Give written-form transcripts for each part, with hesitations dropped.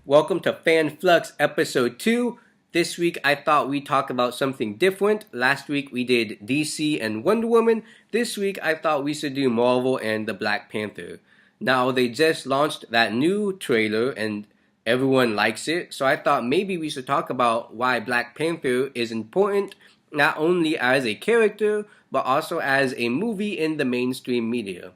Welcome to Fan Flux episode 2. This week I thought we'd talk about something different. Last week we did DC and Wonder Woman. This week I thought we should do Marvel and the Black Panther. Now they just launched that new trailer and everyone likes it, so I thought maybe we should talk about why Black Panther is important not only as a character but also as a movie in the mainstream media.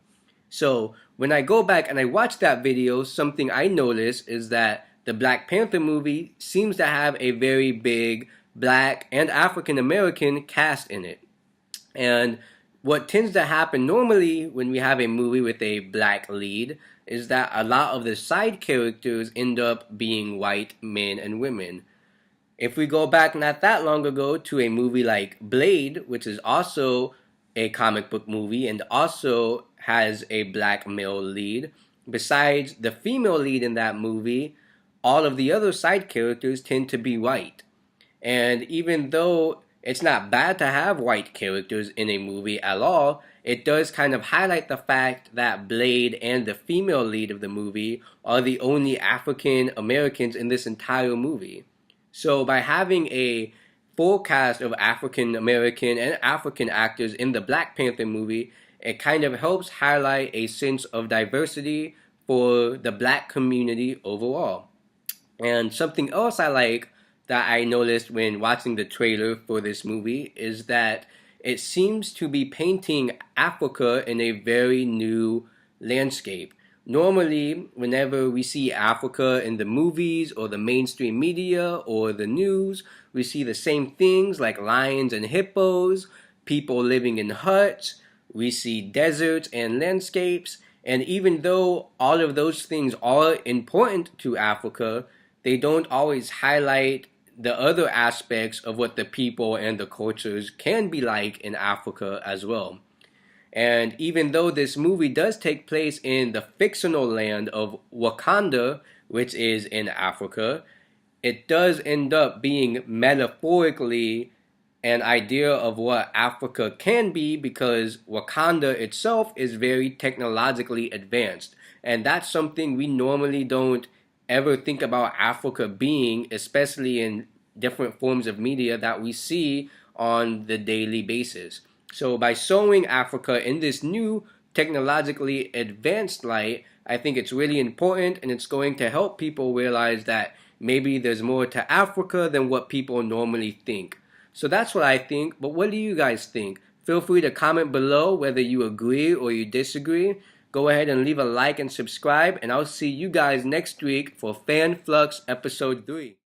So when I go back and I watch that video, something I notice is that the Black Panther movie seems to have a very big black and African American cast in it. And what tends to happen normally when we have a movie with a black lead is that a lot of the side characters end up being white men and women. If we go back not that long ago to a movie like Blade, which is also a comic book movie and also has a black male lead, besides the female lead in that movie, all of the other side characters tend to be white. And even though it's not bad to have white characters in a movie at all, it does kind of highlight the fact that Blade and the female lead of the movie are the only African Americans in this entire movie. So by having a full cast of African American and African actors in the Black Panther movie, it kind of helps highlight a sense of diversity for the black community overall. And something else I like that I noticed when watching the trailer for this movie is that it seems to be painting Africa in a very new landscape. Normally, whenever we see Africa in the movies or the mainstream media or the news, we see the same things like lions and hippos, people living in huts, we see deserts and landscapes, and even though all of those things are important to Africa, they don't always highlight the other aspects of what the people and the cultures can be like in Africa as well. And even though this movie does take place in the fictional land of Wakanda, which is in Africa, it does end up being metaphorically an idea of what Africa can be because Wakanda itself is very technologically advanced. And that's something we normally don't ever think about Africa being, especially in different forms of media that we see on the daily basis. So by showing Africa in this new technologically advanced light, I think it's really important and it's going to help people realize that maybe there's more to Africa than what people normally think. So that's what I think, but what do you guys think? Feel free to comment below whether you agree or you disagree. Go ahead and leave a like and subscribe, and I'll see you guys next week for Fan Flux episode 3.